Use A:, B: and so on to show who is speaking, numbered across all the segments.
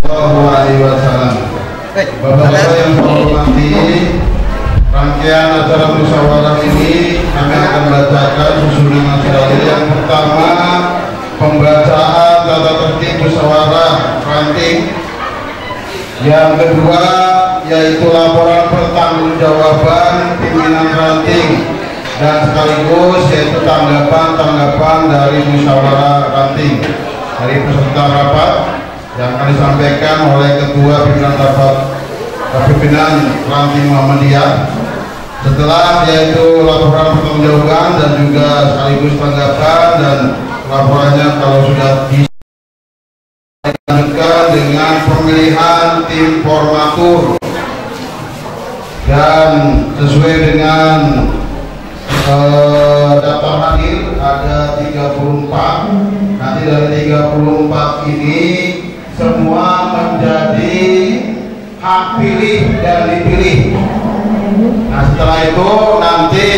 A: Sallallahu Alaihi Wasallam. Bapak-bapak yang saya hormati, rangkaian acara musyawarah ini kami akan bacakan susunan acara. Yang pertama, pembacaan tata tertib musyawarah ranting. Yang kedua, yaitu laporan pertanggungjawaban pimpinan ranting, dan sekaligus yaitu tanggapan dari musyawarah ranting dari peserta rapat yang akan disampaikan oleh Ketua Pimpinan Ranting Muhammadiyah. Setelah yaitu laporan pertanggungjawaban dan juga sekaligus tanggapan, dan laporannya kalau sudah dilanjutkan dengan pemilihan tim formatur, dan sesuai dengan daftar hadir ada 34. Nanti dari 34 ini semua menjadi hak pilih dan dipilih. Nah, setelah itu nanti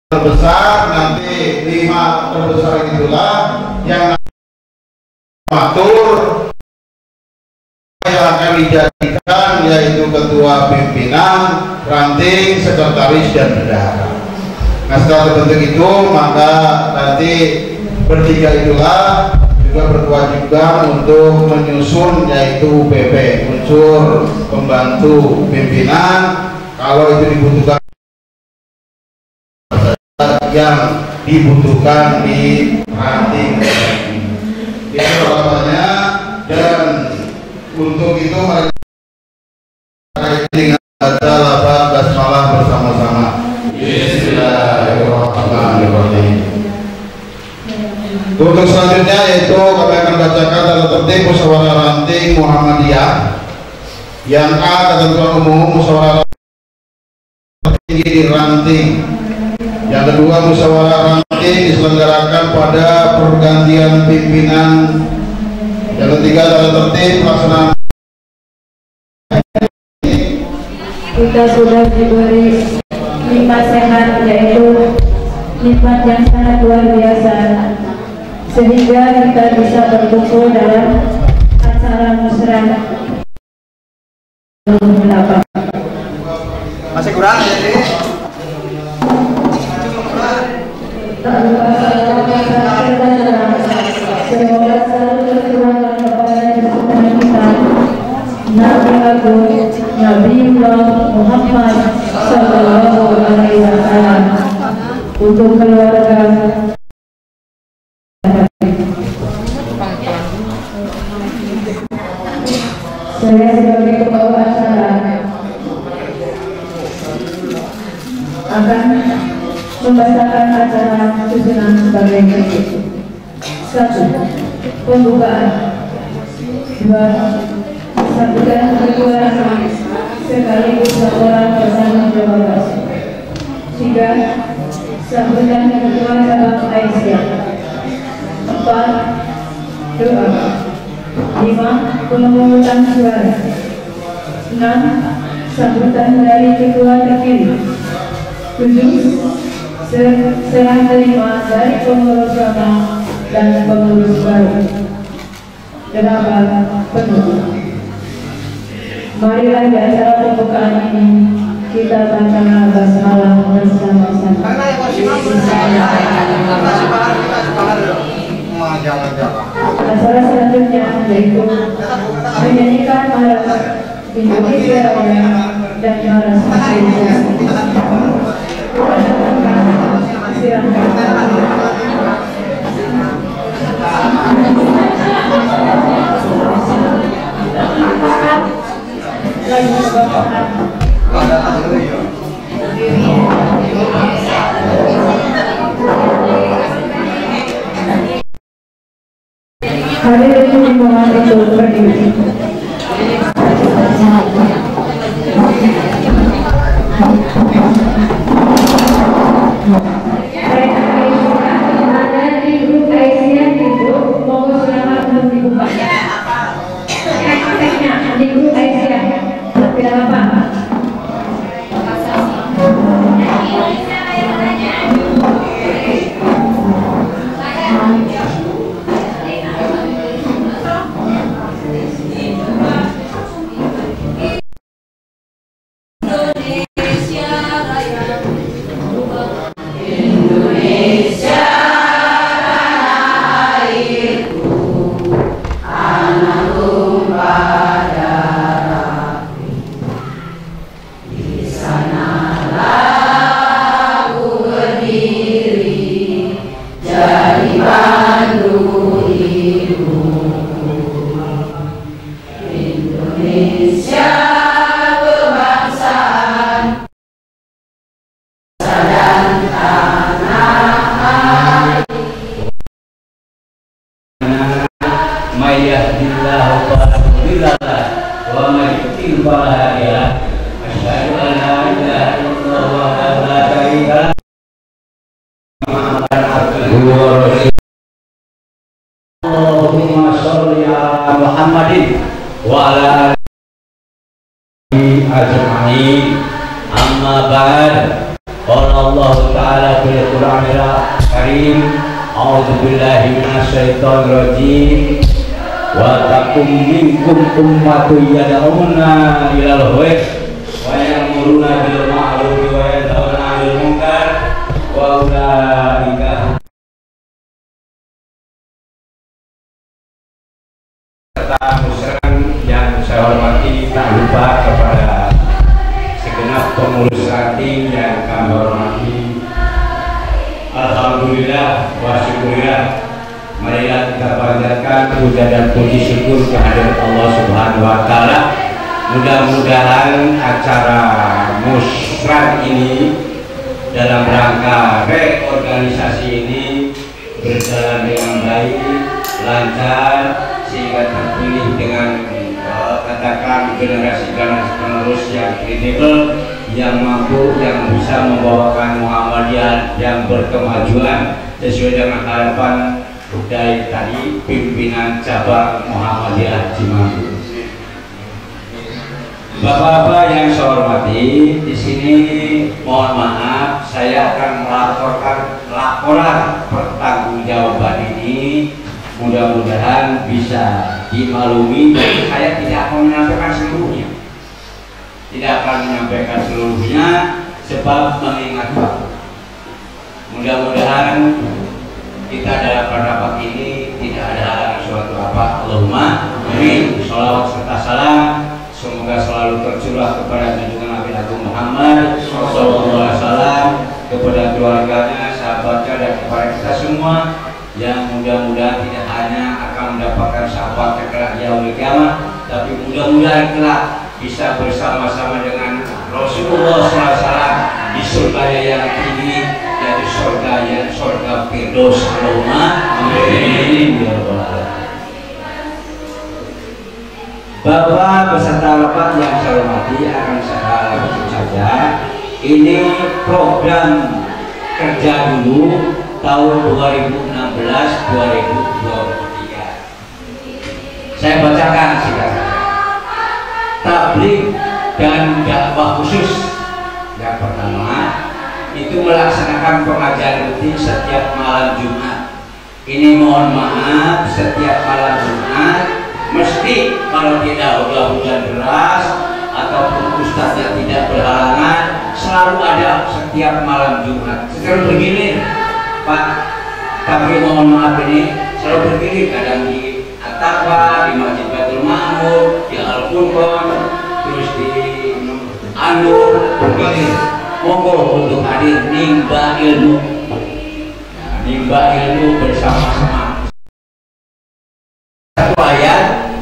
A: terbesar nanti 5 terbesar itulah yang mengatur yang akan dijadikan, yaitu ketua pimpinan ranting, sekretaris, dan bendahara. Nah, setelah terbentuk itu, maka nanti bertiga itulah juga berkewajiban untuk menyusun, yaitu UPP, unsur pembantu pimpinan, kalau itu dibutuhkan yang dibutuhkan di ranting. Itu alasannya, dan untuk itu mari dengan baca lafaz basmalah bersama-sama. Bismillahirrahmanirrahim. Untuk selanjutnya yaitu kami akan bacakan tata tertib musyawarah ranting Muhammadiyah. Yang A, ketentuan umum musyawarah tertinggi di ranting. Yang kedua, musyawarah ranting diselenggarakan pada pergantian pimpinan. Yang ketiga, tata tertib pelaksanaan.
B: Kita sudah diberi nikmat sehat, yaitu nikmat yang sangat luar biasa, sehingga kita bisa berkumpul dalam acara musyawarah.
C: Masih kurang jadi.
B: Tak lupa semoga selalu tercurahkan kepada junjungan kita Nabi Agung Nabiullah Muhammad Sallallahu Alaihi Wasallam, untuk keluarga. Saya sebagai pembawa acara akan membacakan acara susunan sebagai berikut. 1. Pembukaan. 2. Sambutan ketua sekaligus laporan pertanggungjawaban. 3. Sambutan ketua cabang Aisyah. 4. Doa. 5. Pemungutan suara. 6. Sambutan dari ketua terpilih. 7. Serah terima dari pengurus lama dan pengurus baru. 8. Penutup. Marilah di acara pembukaan ini kita baca basmalah bersama-sama. Acara selanjutnya yaitu menyanyikan Maras Indonesia Raya dan Maras Indonesia. Hadirin dimohon untuk berdiri. Ada di grup Aisyah di grup, mohon silakan untuk dibuka. Di grup Aisyah, tidak apa-apa.
C: may yahdihillahu fala mudilla lahu wa may yudlil fala hadiya lahu. Asyhadu an la ilaha illallah wa la syarika lahu Muhammadan abduhu wa rasuluh. Allahumma sholli ala Muhammadin wa ala alihi ajma'in. Amma ba'd. Qala Allah ta'ala fil Qur'anil Karim, a'udzu billahi minasy syaithanir rajim. Wa takum minkum ummatun yad'una ilal khair wa ya'muruna bil ma'ruf wa yanhauna 'anil munkar wa ulaika musran. Yang saya hormati, tak lupa kepada segenap pengurus ranting yang kami hormati. Alhamdulillah wa syukurillah, marilah kita panjatkan puja dan puji syukur kehadirat Allah Subhanahu wa taala. Mudah-mudahan acara musran ini dalam rangka reorganisasi ini berjalan dengan baik, lancar, sehingga terpilih dengan katakan generasi penerus yang kredibel, yang mampu, yang bisa membawakan Muhammadiyah yang berkemajuan sesuai dengan harapan dari tadi pimpinan cabang Muhammadiyah Cimahi. Bapak-bapak yang saya hormati, di sini mohon maaf, saya akan melaporkan laporan pertanggungjawaban ini. Mudah-mudahan bisa dimaklumi. Saya tidak akan menyampaikan seluruhnya, sebab mengingat waktu. Mudah-mudahan kita dalam pendapat ini tidak ada halangan suatu apa. Allahumma amin. Sholawat serta salam semoga selalu tercurah kepada junjungan Nabi Agung Muhammad SAW, kepada keluarganya, sahabatnya, dan kepada kita semua, yang mudah-mudahan tidak hanya akan mendapatkan syafaat kelak yaumil kiamah, tapi mudah-mudahan kelak bisa bersama-sama dengan Rasulullah SAW di surga yang tinggi, yaitu surga Firdaus. Allahumma amin. Bapak beserta Bapak yang saya hormati, akan saya langsung saja. Ini program kerja dulu tahun 2016-2023. Saya bacakan singkat. Tabligh dan dakwah khusus. Yang pertama itu melaksanakan pengajian rutin setiap malam Jumat. Ini mohon maaf, setiap malam Jumat mesti, kalau tidak hujan deras ataupun ustaznya tidak berhalangan, selalu ada setiap malam Jumat. Sekarang begini Pak, tapi mohon maaf ini selalu begini, kadang di At-Taqwa, di Masjid Baitul Ma'mur, di Al-Qur'an, terus di Anur, begini. Monggo untuk hadir nimba ilmu, nimba ilmu bersama-sama. Satu ayat.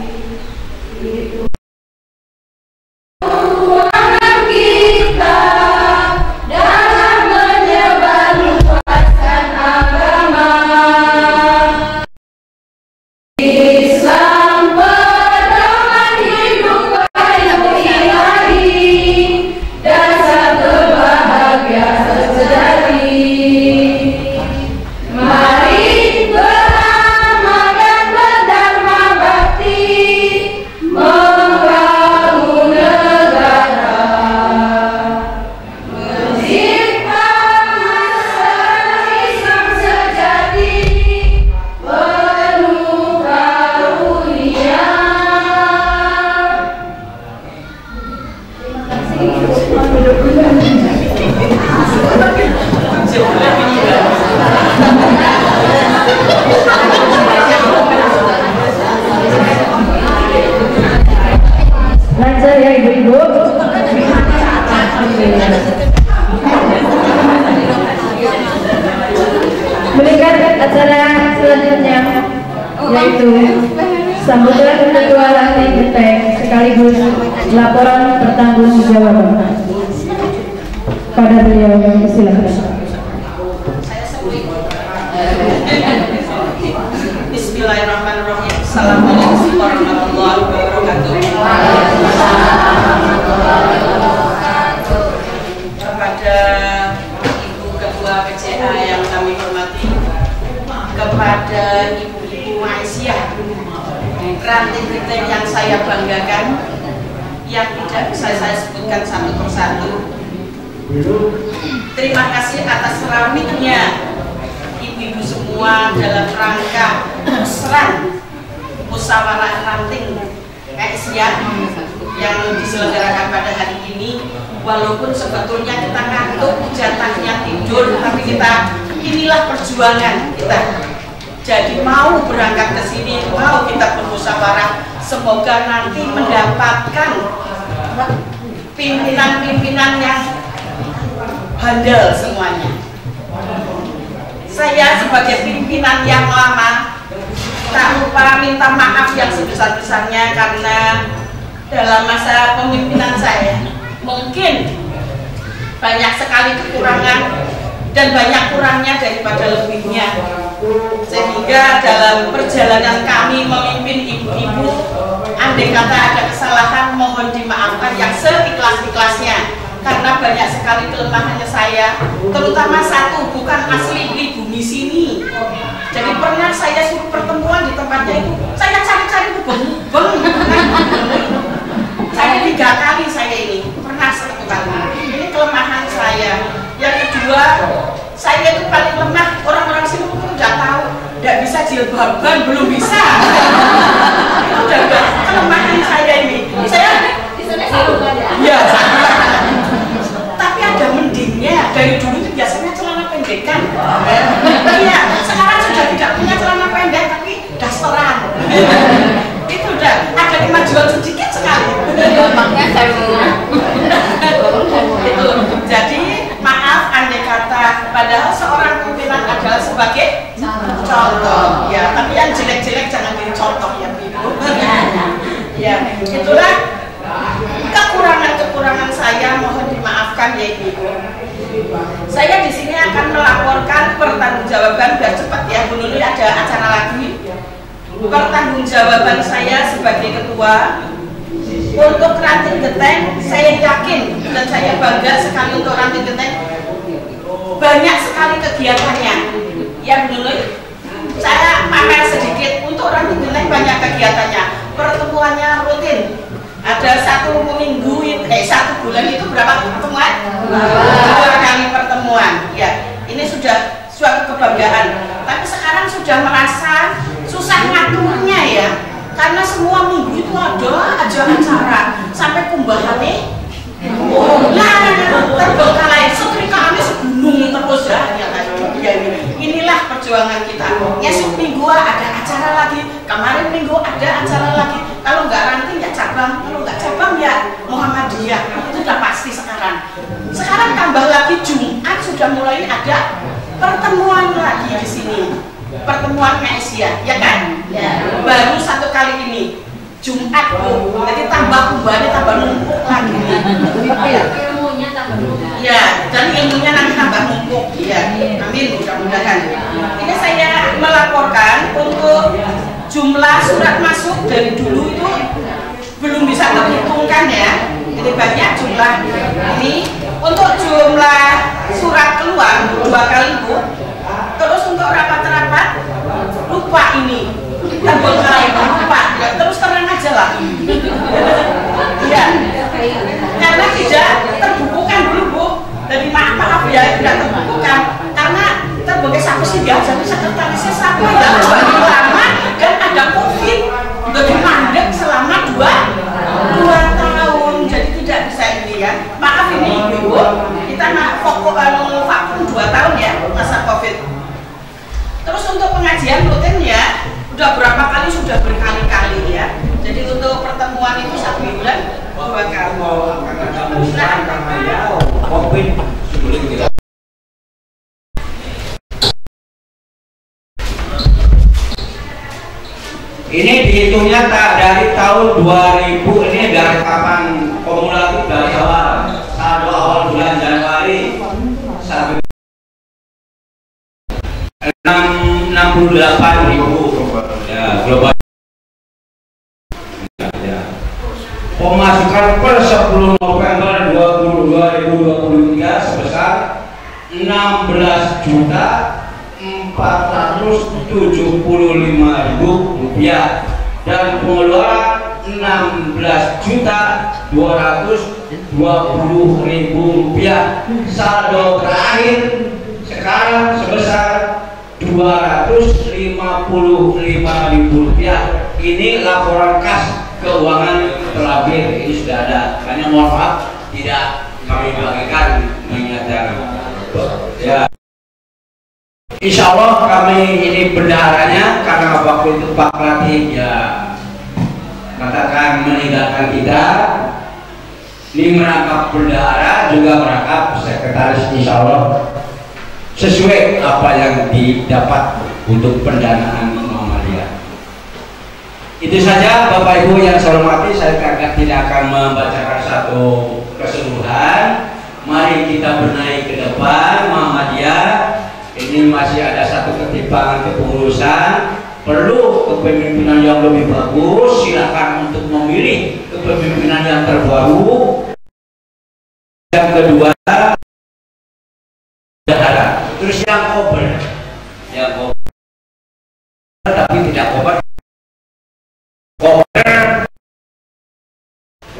B: yaitu sambutan ketua ranting genteng sekaligus laporan pertanggungjawaban. Pada beliau yang silakan.
D: Bismillahirrahmanirrahim. Assalamualaikum warahmatullahi wabarakatuh. Kepada Ibu Ketua PCA yang kami hormati, kepada Ibu Aisyah, ranting genteng yang saya banggakan, yang tidak bisa saya sebutkan satu persatu. Terima kasih atas keramiknya ibu-ibu semua dalam rangka musrah musyawarah ranting Aisyah yang diselenggarakan pada hari ini. Walaupun sebetulnya kita ngantuk, jatahnya tidur, tapi inilah perjuangan kita. Jadi mau berangkat ke sini, mau kita bermusyawarah, semoga nanti mendapatkan pimpinan-pimpinan yang handal semuanya. Saya sebagai pimpinan yang lama tak lupa minta maaf yang sebesar-besarnya karena dalam masa pemimpinan saya mungkin banyak sekali kekurangan dan banyak kurangnya daripada lebihnya, sehingga dalam perjalanan kami memimpin ibu-ibu, andai kata ada kesalahan mohon dimaafkan yang seikhlas-ikhlasnya, karena banyak sekali kelemahannya saya, terutama satu, bukan asli pribumi sini. Jadi pernah saya suruh pertemuan di tempatnya itu, saya cari-cari beng-beng, saya 3 kali saya ini pernah satu kali. Ini kelemahan saya. Yang kedua, saya itu paling lemah, orang-orang sini mungkin udah tahu, tidak bisa jilbaban, belum bisa. Itu udah kelemahan saya ini. Saya ya, tapi ada mendingnya. Dari dulu itu biasanya celana pendekan. Iya, sekarang sudah tidak punya celana pendek, tapi dasteran. Itu udah ada kemajuan sedikit sekali. Itu. Jadi maaf andai kata padahal seorang pimpinan adalah sebagai contoh, ya. Tapi yang jelek-jelek jangan dicontoh ya, Ibu. Ya, itulah kekurangan-kekurangan saya, mohon dimaafkan ya Ibu. Saya di sini akan melaporkan pertanggungjawaban biar cepat ya, Bu Nuni ada acara lagi. Pertanggungjawaban saya sebagai ketua untuk ranting genteng, saya yakin dan saya bangga sekali untuk ranting genteng, banyak sekali kegiatannya. Ya Bu Nuni, saya pamer sedikit untuk ranting genteng banyak kegiatannya. Pertemuannya rutin. Ada 1 bulan itu berapa pertemuan? 2 kali pertemuan. Ya, ini sudah suatu kebanggaan. Tapi sekarang sudah merasa susah ngaturnya ya, karena semua minggu itu ada aja acara sampai kumbahan nih. Terbengkalai setrikaannya segunung terus ya. Inilah perjuangan kita. Esok minggu ada acara lagi, kemarin minggu ada acara lagi. Kalau nggak ranting ya cabang, kalau nggak cabang ya Muhammadiyah. Itu sudah pasti sekarang. Sekarang tambah lagi Jumat sudah mulai ada pertemuan lagi di sini. Pertemuan Aisyah, ya kan? Ya. Baru 1 kali ini Jumat, Bu. Jadi tambah kumbahnya tambah numpuk lagi.
E: Ilmunya tambah numpuk.
D: Ya, dan ilmunya nanti tambah numpuk. Ya, amin mudah-mudahan. Ini saya melaporkan untuk jumlah surat masuk dari dulu itu belum bisa terhitungkan ya. Jadi banyak jumlah ini. Untuk jumlah surat keluar 2 kali Bu. Terus untuk rapat-rapat lupa ini. Terbengkalai lupa. Ya, terus terang aja lah. Ya. Karena tidak terbukukan dulu Bu. Jadi maaf ya tidak terbukukan. Karena terbengkalai siapa sih dia? Jadi sekretarisnya siapa ya? Lama dan ada COVID. Jadi mandek selama 2 tahun. Jadi tidak bisa ini ya. Maaf ini Ibu. Kita vakum 2 tahun ya masa COVID. Terus untuk pengajian rutin ya, udah berapa kali sudah berkali-kali ya. Jadi untuk pertemuan itu 1 bulan 2 kali.
C: Ini dihitungnya tak dari tahun 2000, ini dari kapan kumulatif dari awal, awal bulan Januari sampai 68.000 ya global. dilaporkan per 10 November 2023 sebesar 16.475.000 rupiah dan pengeluaran 16.220.000 rupiah. Saldo terakhir sekarang sebesar 255.000 rupiah. Ini laporan kas keuangan terakhir, ini sudah ada. Hanya mohon maaf tidak kami bagikan menyatakan. Ya, insya Allah kami ini bendaharanya karena waktu itu Pak Ratib ya katakan meninggalkan kita. Ini merangkap bendahara juga merangkap sekretaris, insya Allah sesuai apa yang didapat untuk pendanaan Muhammadiyah. Itu saja Bapak Ibu yang saya hormati, saya tidak akan membacakan satu keseluruhan. Mari kita benahi ke depan Muhammadiyah. Ini masih ada satu ketimpangan kepengurusan, perlu kepemimpinan yang lebih bagus. Silakan untuk memilih kepemimpinan yang terbaru. Yang kedua, terus yang kober, tapi tidak kober.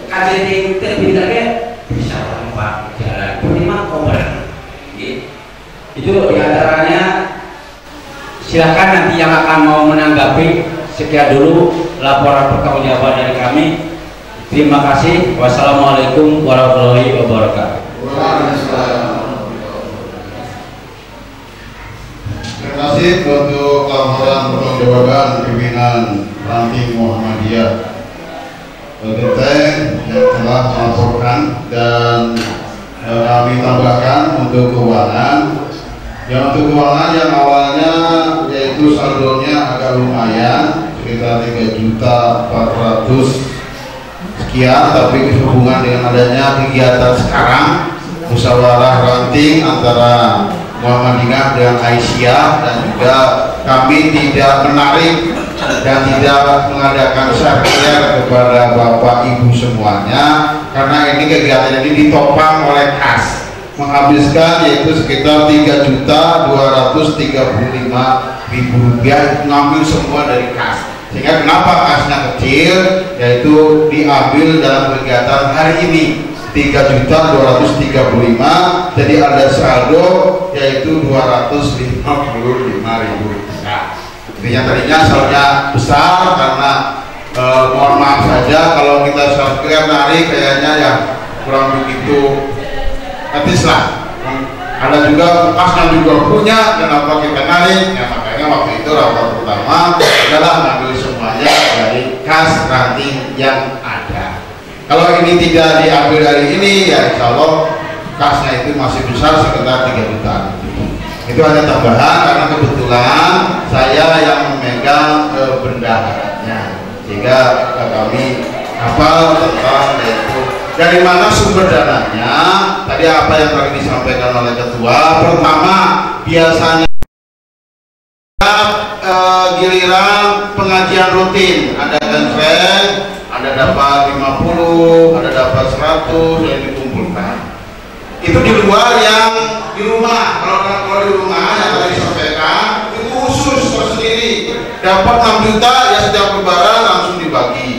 C: KJT terbitnya bisa tanpa jalan minimal kober. Itu diantaranya. Silakan nanti yang akan mau menanggapi. Sekian dulu laporan pertanggungjawaban dari kami. Terima kasih. Wassalamualaikum warahmatullahi wabarakatuh.
A: Terima kasih untuk laporan pertanggungjawaban pimpinan Ranting Muhammadiyah Genteng yang telah melaporkan, dan kami tambahkan untuk keuangan. Yang untuk keuangan yang awalnya yaitu saldonya agak lumayan sekitar 3.400.000 sekian, tapi sehubungan dengan adanya kegiatan sekarang musyawarah ranting antara Muhammadiyah dengan Aisyah, dan juga kami tidak menarik dan tidak mengadakan sirkuler kepada Bapak Ibu semuanya, karena ini kegiatan ini ditopang oleh kas, menghabiskan yaitu sekitar 3.235.000 rupiah, ngambil semua dari kas. Sehingga kenapa kasnya kecil, yaitu diambil dalam kegiatan hari ini 3.235.000, jadi ada saldo yaitu 255.000 rupiah. Yang tadinya saldonya besar karena mohon maaf saja kalau kita sirkuler narik kayaknya ya kurang begitu etis lah. Ada juga kasnya juga punya, kenapa kita narik? Ya makanya waktu itu rapat pertama adalah ngambil semuanya dari kas ranting yang ada. Kalau ini tidak diambil dari ini, ya insya Allah kasnya itu masih besar sekitar 3 juta. Itu hanya tambahan karena kebetulan saya yang memegang bendaharanya, sehingga kami hafal tentang itu. Dari mana sumber dananya? Tadi apa yang tadi disampaikan oleh ketua. Pertama, biasanya giliran pengajian rutin ada konferensi, ada dapat 50, ada dapat 100 yang dikumpulkan. Itu di luar yang di rumah. Kalau di rumah yang tadi disampaikan itu khusus tersendiri. Dapat 6 juta ya setiap lebaran langsung dibagi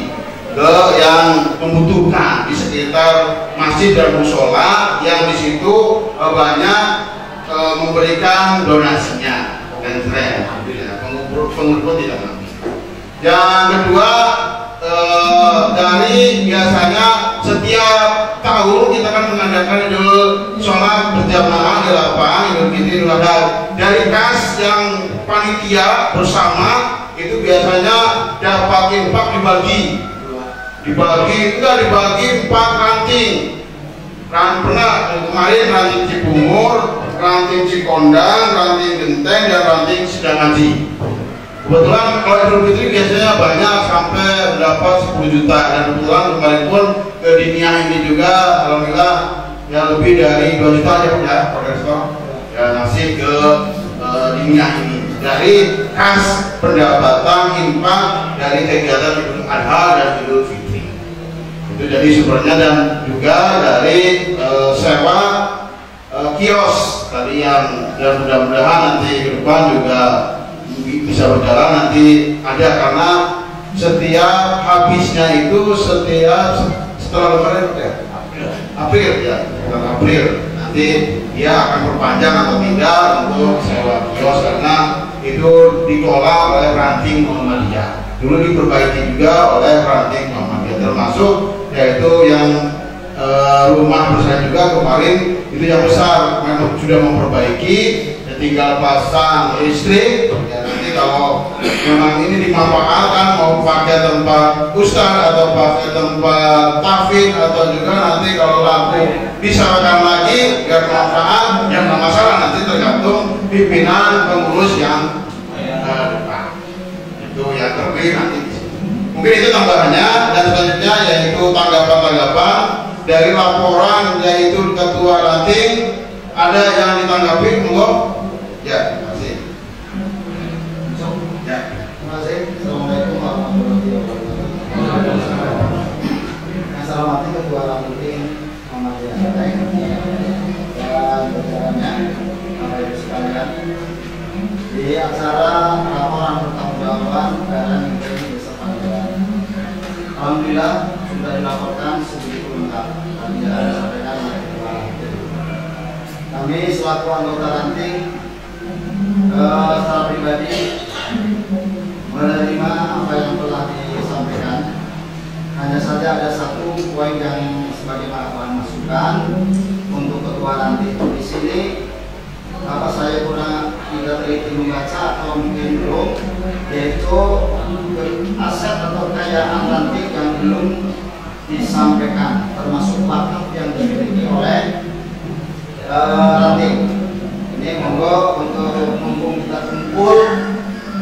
A: ke yang membutuhkan di sekitar masjid dan musola yang di situ banyak memberikan donasinya dan tren. Pengumpul tidak mampu. Yang kedua, dari biasanya setiap tahun kita akan mengadakan idul sholat berjamaah di lapang Idul Fitri Idul Adha. Dari kas yang panitia bersama itu biasanya dapat infak dibagi 4 ranting. Pernah kemarin ranting Cibungur, ranting Cikondang, ranting Genteng, dan ranting Sidangaji. Kebetulan kalau Idul Fitri biasanya banyak sampai dapat 10 juta, dan kebetulan kemarin pun ke Dinia ini juga alhamdulillah ya lebih dari 2 juta ya Profesor ya ngasih ke Dinia ini dari kas pendapatan infak dari kegiatan Idul Adha dan Idul Fitri. Itu jadi sumbernya, dan juga dari sewa kios tadi yang mudah-mudahan nanti ke depan juga bisa berjalan nanti ada, karena setiap habisnya itu setelah lebaran ya April ya, bulan April nanti dia akan perpanjang atau tidak untuk sewa kios, karena itu dikelola oleh ranting Muhammadiyah. Dulu diperbaiki juga oleh ranting Muhammadiyah, termasuk yaitu yang rumah besar juga kemarin itu yang besar memang sudah memperbaiki, tinggal pasang listrik ya. Nanti kalau memang ini dimanfaatkan mau pakai tempat ustaz atau pakai tempat tafid, atau juga nanti kalau lampu disalahkan lagi biar manfaat, yang masalah nanti tergantung pimpinan pengurus yang depan itu yang terpilih nanti. Mungkin itu tambahannya, dan selanjutnya yaitu tanggapan-tanggapan dari laporan yaitu ketua ranting. Ada yang ditanggapi monggo? Ya, terima kasih. Ya, terima kasih. Assalamualaikum warahmatullahi wabarakatuh. Assalamualaikum ketua ranting Muhammadiyah dan jajarannya, Bapak Ibu sekalian. Di acara laporan pertanggungjawaban dan alhamdulillah sudah dilaporkan sebegitu lengkap dan disampaikan oleh ketua ranting. Kami selaku anggota ranting secara pribadi menerima apa yang telah disampaikan. Hanya saja ada satu poin yang sebagai bahan masukan untuk ketua ranting. Di sini apa saya kurang tidak teliti membaca atau mungkin belum, yaitu aset atau kekayaan ranting yang belum disampaikan, termasuk wakaf yang dimiliki oleh ranting. Ini monggo untuk mumpung kita kumpul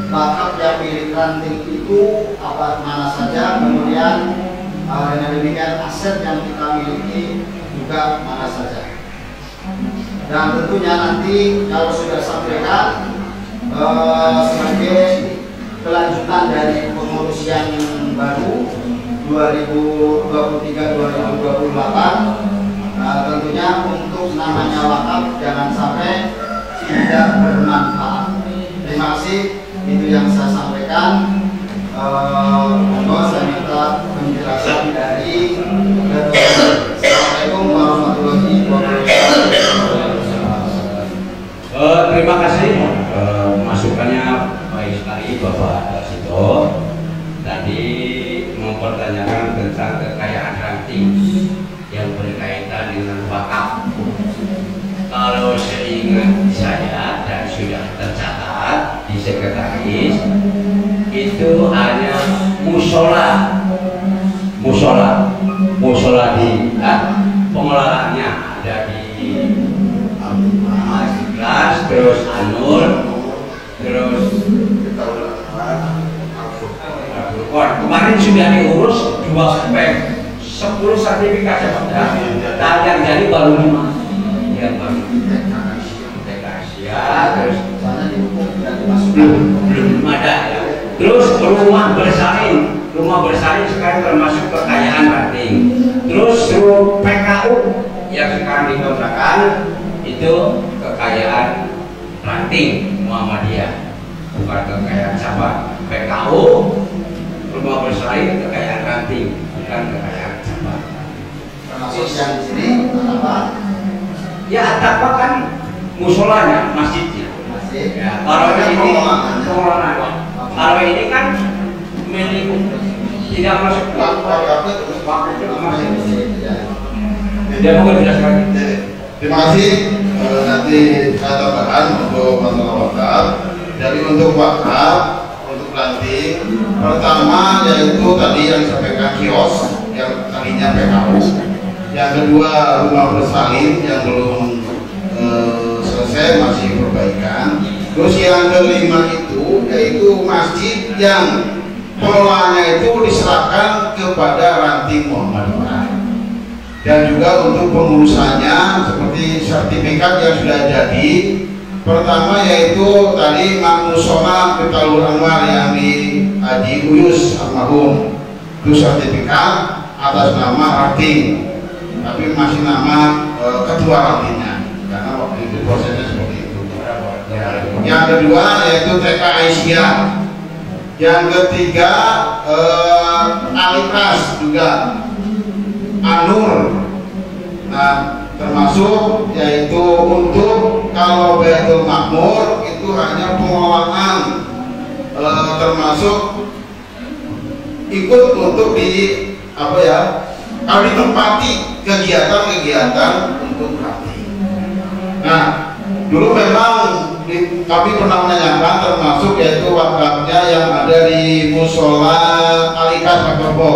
A: wakaf yang milik ranting itu apa mana saja, kemudian dengan demikian aset yang kita miliki juga mana saja. Dan tentunya nanti kalau sudah sampaikan sebagai kelanjutan dari pengurus yang baru 2023-2028, tentunya untuk namanya wakaf jangan sampai tidak bermanfaat. Terima kasih, itu yang saya sampaikan. Monggo saya minta penjelasan dari Assalamualaikum warahmatullahi wabarakatuh.
C: Terima kasih masukannya baik sekali Bapak Sito. Tadi mempertanyakan tentang kekayaan ranting yang berkaitan dengan wakaf. Kalau seingat saya dan sudah tercatat di sekretaris, itu hanya musola di pengelolaannya ada di Ikhlas, terus Anur, terus kemarin sudah diurus 2 spek 10 sertifikat ya Pak. Nah, yang jadi baru 5 yang baru TK Asia, terus belum ada ya. Terus rumah bersalin sekarang termasuk kekayaan ranting. Terus PKU yang sekarang dikontrakkan itu kekayaan ranting Muhammadiyah, bukan kekayaan siapa. PKU rumah bersalin kekayaan ranting, bukan kekayaan siapa.
A: Termasuk yang di sini apa?
C: Ya atap kan musolanya, masjidnya. Ya, kalau ini pengelolaan. Kalau ini kan milik tidak masuk waktu dia mau jelaskan.
A: Terima kasih. Nanti saya tambahkan untuk masalah wakaf. Jadi untuk wakaf, untuk ranting, pertama yaitu tadi yang disampaikan kios yang tadinya PKU. Yang kedua rumah bersalin yang belum selesai, masih perbaikan. Terus yang kelima itu yaitu masjid yang pengelolanya itu diserahkan kepada ranting Muhammadiyah. Dan juga untuk pengurusannya seperti sertifikat yang sudah jadi. Pertama yaitu tadi Mushola Miftahul Anwar yang di Haji Uyus almarhum, itu sertifikat. atas nama ranting, tapi masih nama ketua rantingnya karena waktu itu prosesnya seperti itu. Yang kedua yaitu TK Aisyah. Yang ketiga Alikas juga Anur. Nah, termasuk yaitu untuk kalau Baitul Makmur itu hanya pengelolaan, termasuk ikut untuk di apa ya, kalau ditempati kegiatan-kegiatan untuk hati. Nah, dulu memang kami pernah menanyakan termasuk yaitu wakafnya yang ada di Musola Alikas Pak Topo.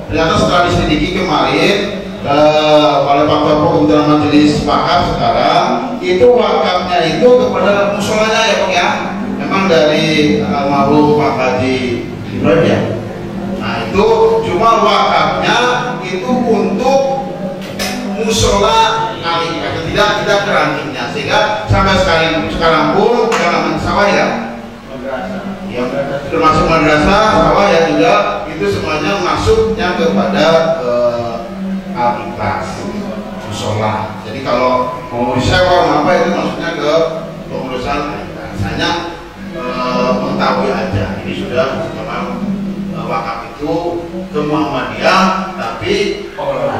A: Ternyata setelah diselidiki kemarin oleh Pak Topo kebetulan majelis wakaf sekarang, itu wakafnya itu kepada musolanya ya Pak ya, memang dari almarhum Pak Haji Ibrahim ya. Nah itu cuma wakafnya itu untuk musola Alikas, tidak kerantingnya, sehingga sampai sekarang pun dalam sawah ya, termasuk madrasah sawah ya juga itu semuanya masuknya kepada Alikas musola. Jadi kalau mau disewa apa itu maksudnya ke pengurusan Alikas, hanya mengetahui aja ini sudah memang wakaf itu ke Muhammadiyah, tapi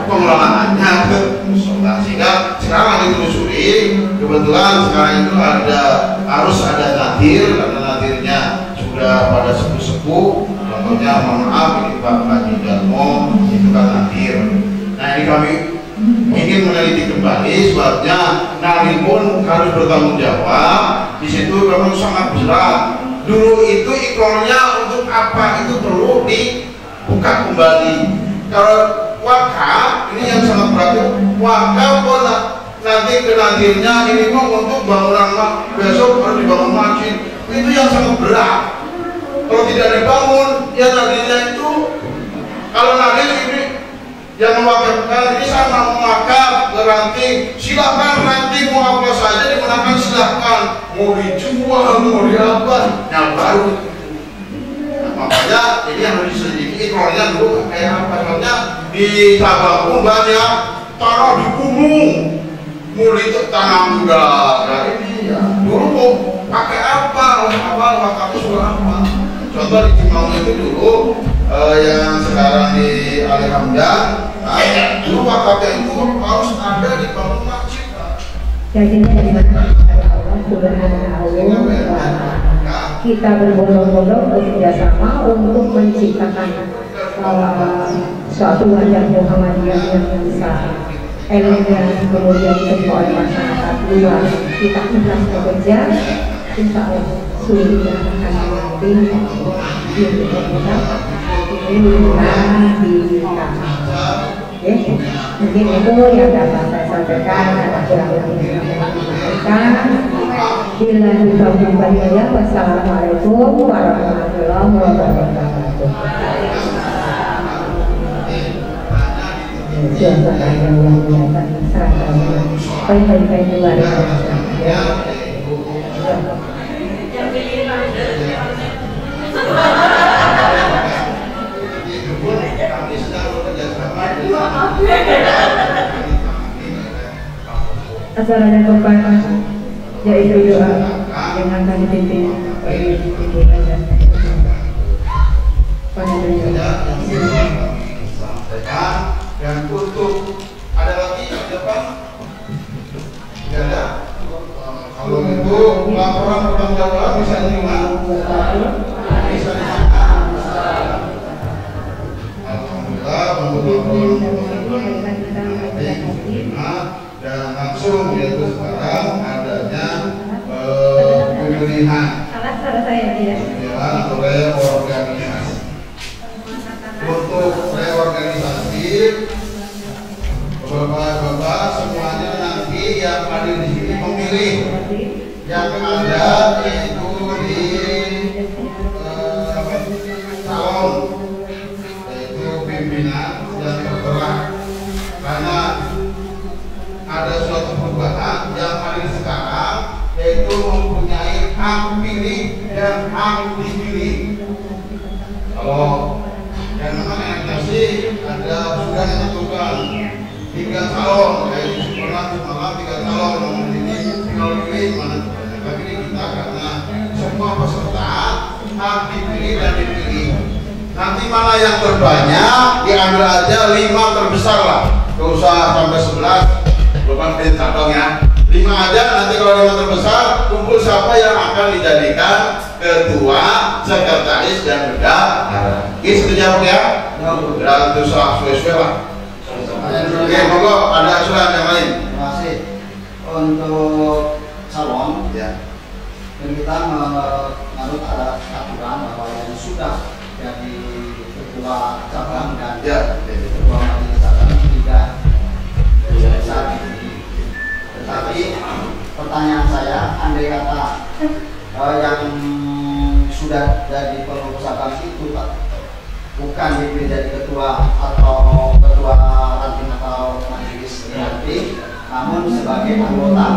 A: pengelolaannya ke musola. Sehingga sekarang lagi telusuri, kebetulan sekarang itu harus ada nadir, karena nadirnya sudah pada sepuh-sepuh. Contohnya mohon maaf ini Pak Haji Darmo itu kan nadir. Nah ini kami ingin meneliti kembali, sebabnya nadir pun harus bertanggung jawab. Di situ memang sangat berat. Dulu itu ikrarnya untuk apa itu perlu dibuka kembali. Kalau wakaf ini yang sangat berat. Wakaf pun nanti kenadirnya ini mau untuk bangunan besok harus dibangun masjid, itu yang sangat berat. Kalau tidak dibangun, ya nadirnya itu kalau nadir ini yang mewakafkan ini sama mewakaf ke ranting, silakan ranting mau apa saja digunakan, silakan mau dijual mau diapa yang baru. Nah, makanya ini yang harus diselidiki ikrarnya dulu kayak apa, soalnya di Sabang pun banyak taruh di gunung mau ditanam juga. Nah ini ya dulu mau pakai apa wakafnya sudah apa. Contoh di Cimau itu dulu yang sekarang di Alhamdulillah, dulu wakafnya itu harus ada di bangun masjid.
B: Jadi dari Allah Subhanahu wa Ta'ala kita berbondong-bondong bekerjasama untuk menciptakan suatu wajah Muhammadiyah yang besar, elegan, kemudian ditempa oleh masyarakat luas. Kita ikhlas bekerja, insya Allah sudah akan nanti mungkin itu yang dapat saya sampaikan. Ada kurang lebih yang sampaikan. Bila dikabulkan, wassalamualaikum warahmatullahi wabarakatuh. Suasana yang luar biasa, sangat baik-baik luar biasa. Asalnya kepada yaitu doa yang akan dipimpin oleh dan
A: dan untuk ada lagi depan tidak ada. Kalau itu laporan pertanggungjawaban bisa diterima. Alhamdulillah dan langsung yaitu sekarang adanya pemilihan oleh organisasi. Untuk reorganisasi, bapak-bapak semuanya nanti yang hadir di sini memilih yang ada yaitu di salon, yaitu pimpinan dan tertera, karena ada suatu perubahan yang hadir sekarang yaitu mempunyai hak pilih dan hak dipilih. Kalau yang memang enaknya sih ada tiga calon, pernah malam tiga calon ngomong ini, tinggal pilih mana calonnya. Tapi ini kita karena semua peserta hak dipilih dan dipilih. Nanti mana yang terbanyak diambil aja 5 terbesar lah. Gak usah sampai 11, bukan perintah dong ya. 5 aja, nanti kalau 5 terbesar kumpul siapa yang akan dijadikan ketua, sekretaris dan bendahara. Oke, setuju apa ya? Dan itu sesuai lah. Oke, monggo ada usulan yang lain.
F: Terima kasih. Untuk calon
A: Ya.
F: dan kita menurut ada aturan bahwa yang sudah jadi ketua cabang dan
A: Ya.
F: ketua majelis cabang tidak bisa dipilih. Tetapi pertanyaan saya, andai kata yang sudah jadi pengurus cabang itu Pak, bukan dipilih jadi ketua atau ketua ranting atau majelis nanti, namun sebagai anggota,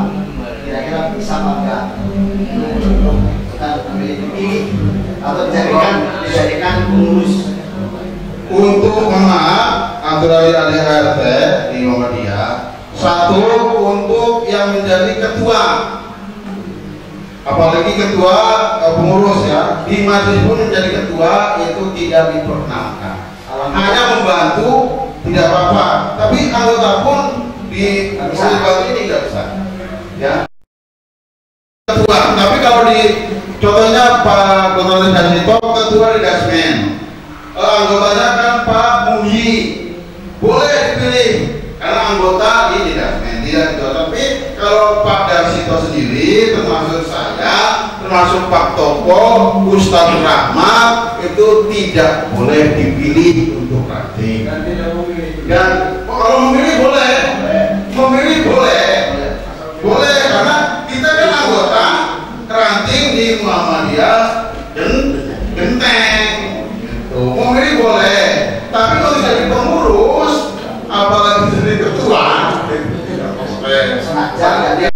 F: kira-kira bisa apa enggak? Bukan memilih atau dijadikan pengurus.
A: Untuk maaf, aturan di ADART di Muhammadiyah, satu untuk yang menjadi ketua, apalagi ketua pengurus ya, di majelis pun menjadi ketua itu tidak diperkenankan. Hanya membantu tidak apa-apa, tapi anggota pun di majelis ini tidak bisa. Ya. Ketua, tapi kalau di contohnya Pak Gubernur Hasito ketua di Dasmen, anggotanya kan Pak Muhyi, boleh dipilih karena anggota di Dasmen tidak ketua. Tapi kalau Pak Dasito sendiri, termasuk saya, termasuk Pak Topo, Ustadz Rahmat itu tidak boleh dipilih untuk ranting. Dan kalau memilih boleh, boleh karena kita kan anggota ranting di Muhammadiyah dan Genteng. Gitu. Memilih boleh, tapi kalau jadi pengurus, apalagi jadi ketua, tidak boleh.
F: Sengaja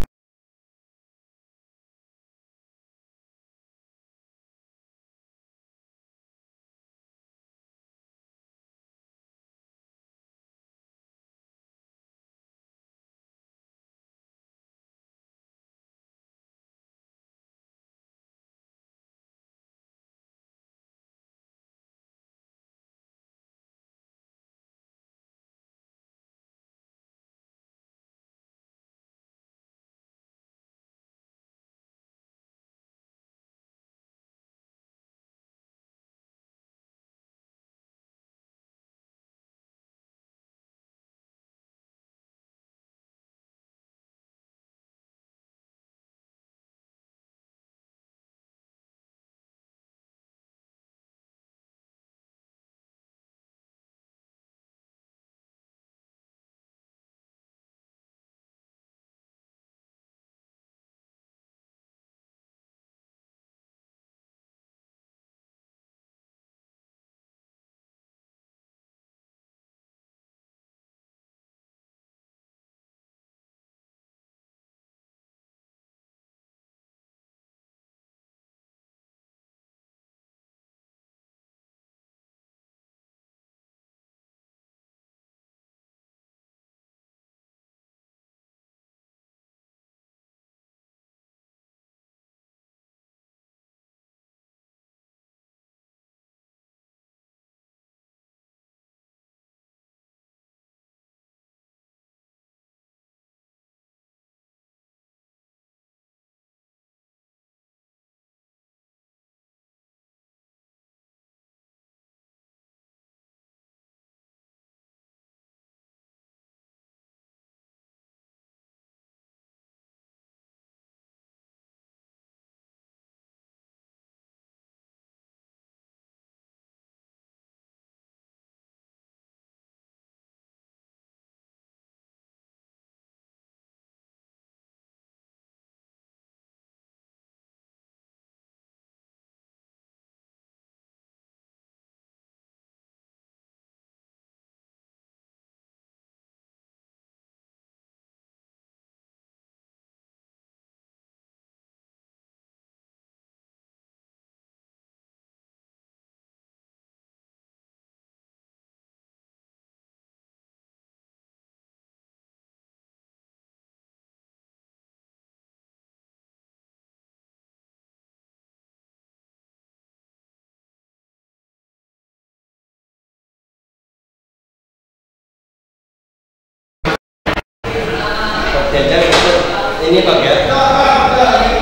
G: ini Pak ya,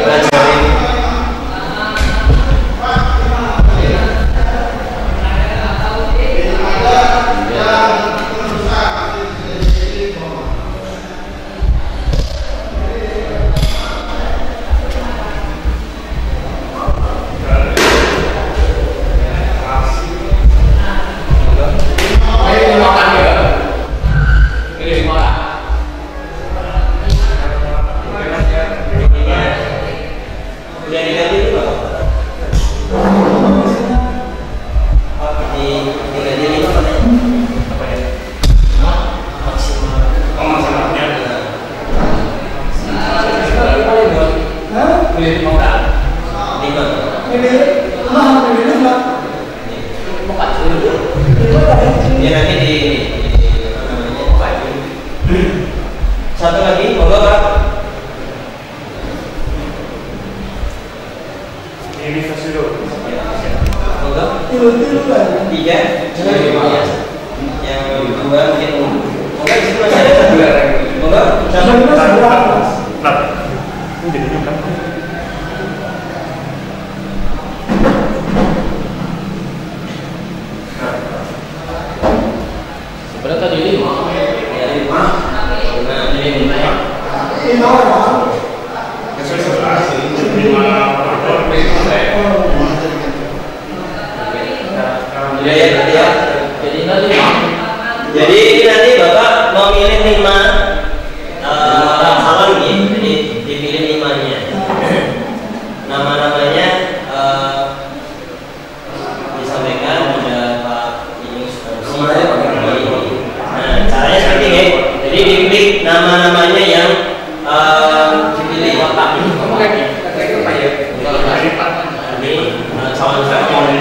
G: ngajarin. Satu lagi, monggo Pak. Ini kasih dulu. Monggo. Tiga. Yang dua mungkin. Monggo di sini masih ada dua. Monggo.
C: Berapa tadi 5?
G: Ya 5. Jadi ini nanti Bapak mau milih 5 calon nih, jadi dipilih 5-nya. Nama-namanya disampaikan ada Pak ini. Nah, caranya seperti ini. Jadi dipilih nama-namanya yang dipilih Bapak. Ini calon-calon.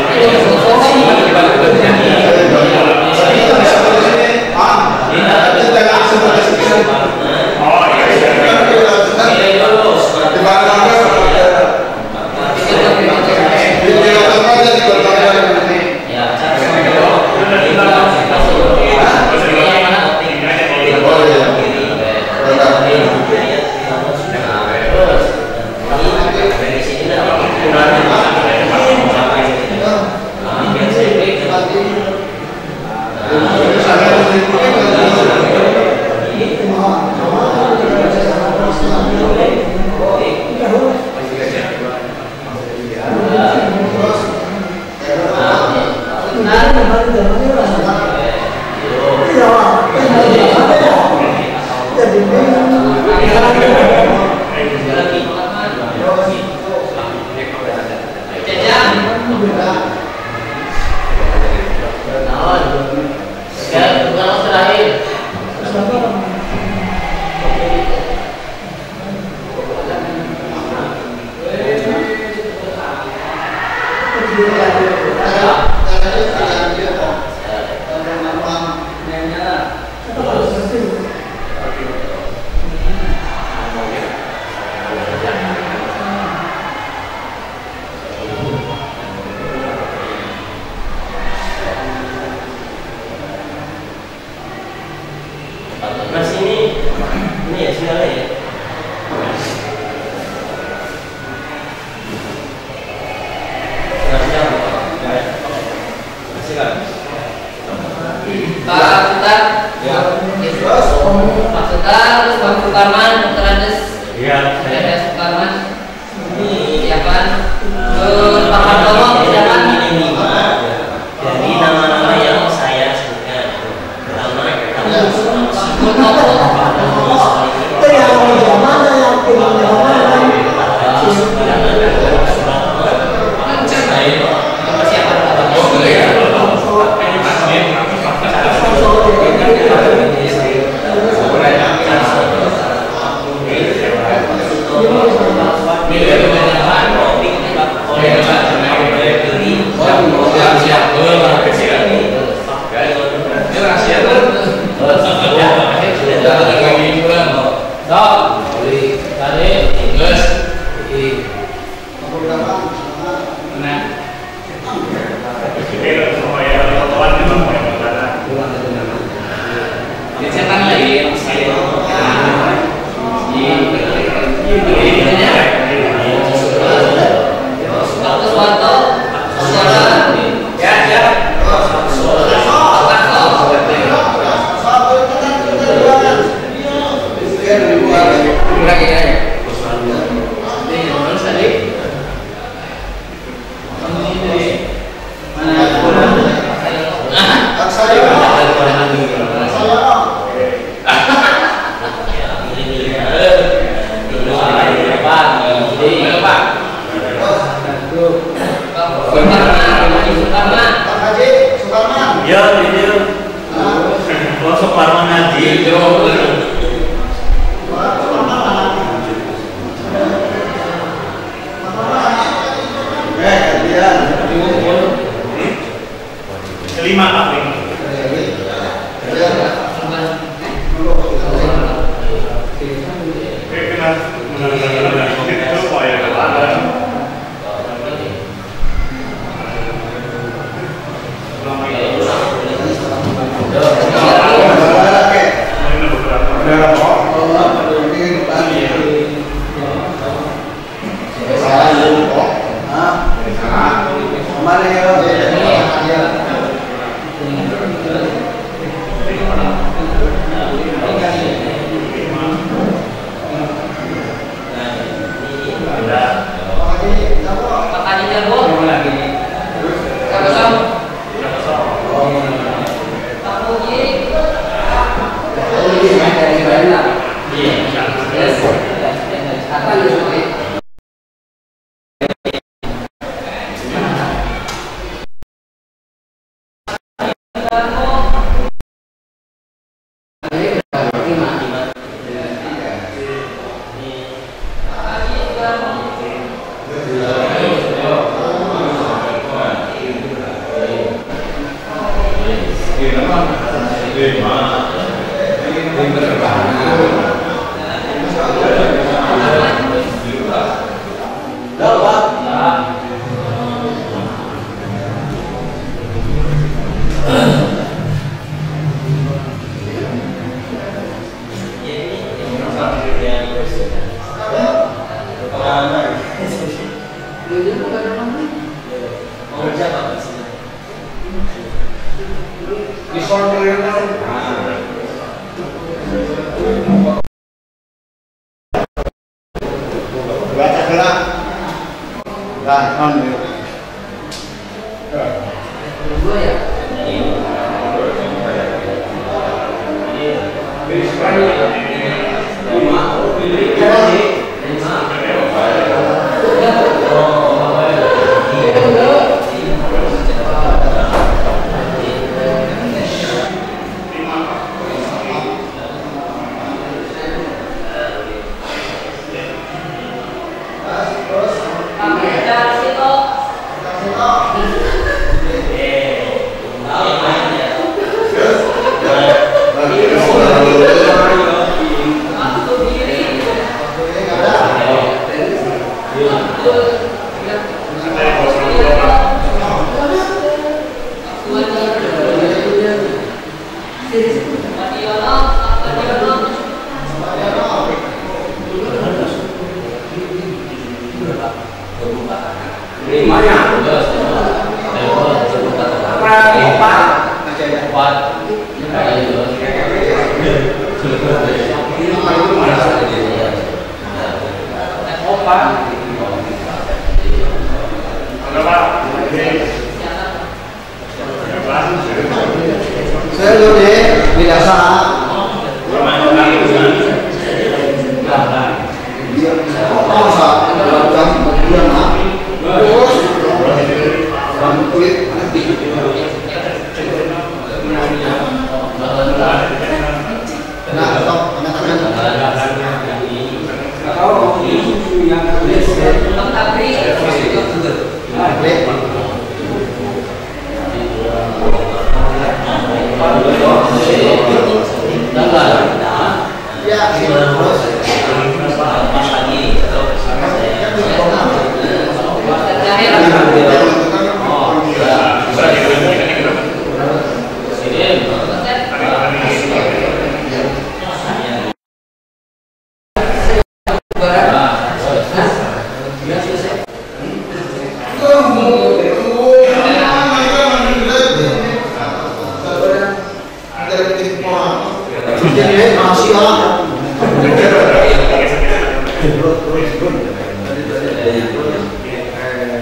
G: Mas ini ya silakan ya.
E: Pak Sutar, ya. Pak Sutar, terus Bang Sukarman, Dr. Andes,
G: Iya.
E: ada Sukarman, silakan. Terus Pak Hartono, silakan.
G: Jadi nama-nama yang saya sebutkan. Pertama,
F: Suparman.
H: Ya, ini. Oh, Suparman Haji. Kelima Pak.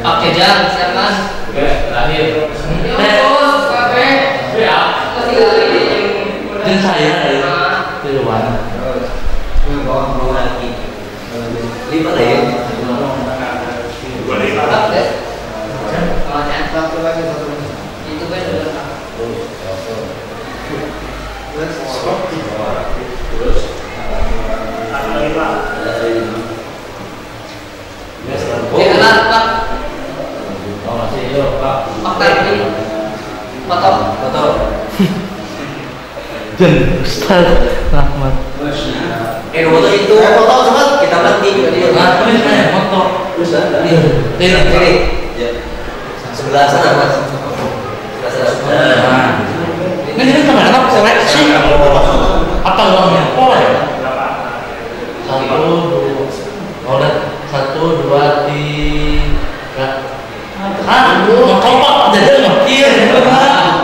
E: Oke, Jang, silakan. Terakhir. Dan saya di luar. Lima ya.
F: Satu lagi.
E: Itu kan Ustaz Rahmat.
G: Foto itu. Foto cepat kita mati.
E: Foto.
G: Ini. Sebelah sana Mas. Sebelah sana.
E: Ini kamera apa seleksi? Apa uangnya? Oh ya. 1, 2, 3. Mau kompak jadi makin.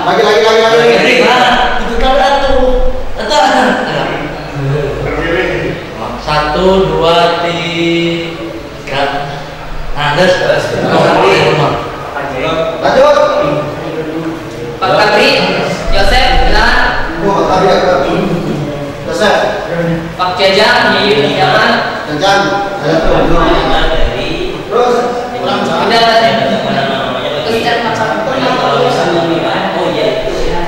E: Lagi. Itu kamera tuh. 1, 2, 3. Nah, terus.
F: Lanjut.
E: Pak Kadri, Yosef, silakan.
F: Pak Kadri Yosef.
E: Pak Jajang, Yuyun, Yaman.
F: Jajang. Terus.
E: Udah tadi. Terus macam.
G: Oh iya itu ya.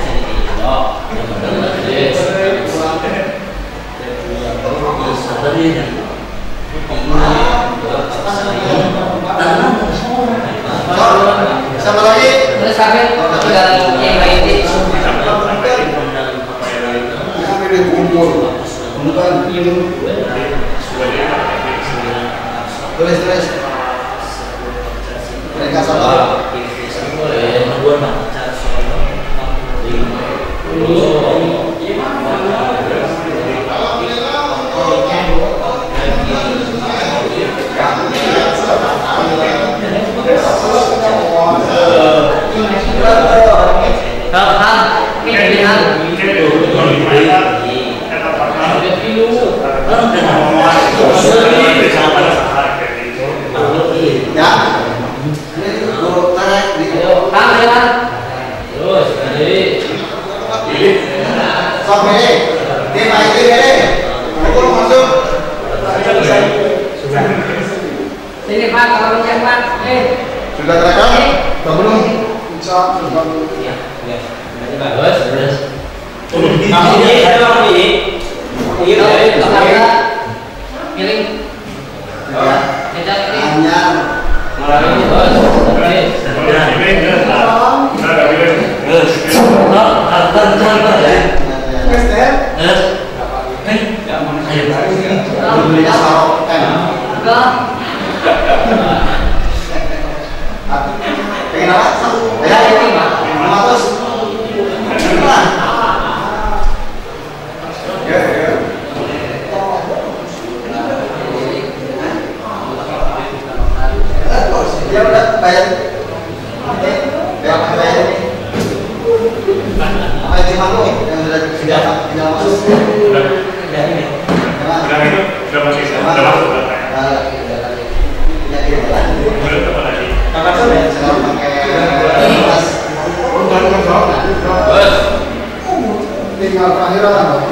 F: Sama lagi.
E: Terus sampai tinggal yang lain di.
F: Tulis. Mereka salah.
E: Sini Pak, kalau yang Pak.
F: Sudah terekam? Sudah belum?
E: Bagus. Pilih.
F: Ya udah bayar. Bayar ini. Apa yang dimangku yang sudah masuk?
H: Udah masuk.
F: Tinggal terakhiran.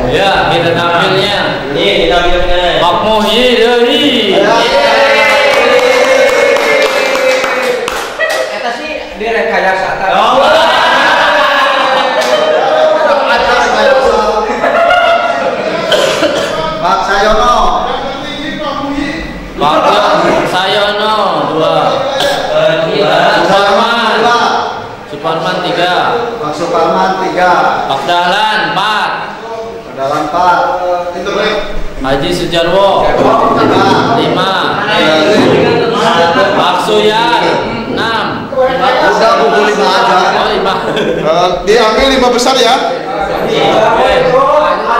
E: Ya, kita tampilnya.
G: Nih, kita tampilkan.
E: Pak Muhyi dari.
C: Eta sih direkayasa tadi.
F: Pak Sayono.
E: Pak Sayono 2. Suparman. Suparman 3.
F: Pak Suparman 3.
E: Pak Dahlan 4.
F: Dalam 4.
E: Haji Sujarwo 5. Pak Suyan 6.
F: Udah buku 5 aja.
E: Oh 5.
A: Diambil 5 besar ya.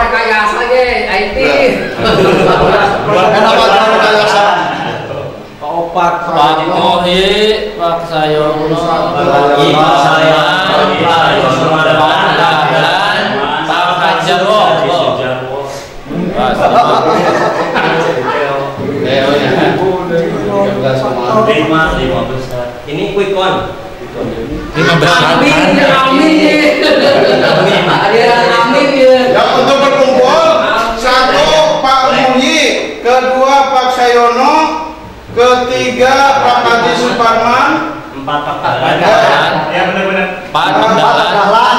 C: Rekayasa ge IT.
A: Kenapa jangan rekayasa?
C: Pak Opat,
E: Pak Muhyi, Pak Sayono,
G: Pak Sayono,
E: Pak Dahlan, Pak Hajarwo.
G: Lima besar. Ini quick count.
E: 5 besar.
C: Amin ya.
A: Yang untuk berkumpul 1 Pak Muhyi, kedua Pak Sayono, ketiga Pak Haji Suparman,
G: 4 Pak Dahlan.
H: Ya benar-benar.
E: Pak
F: Pak
E: Dahlan.
F: Dahlan.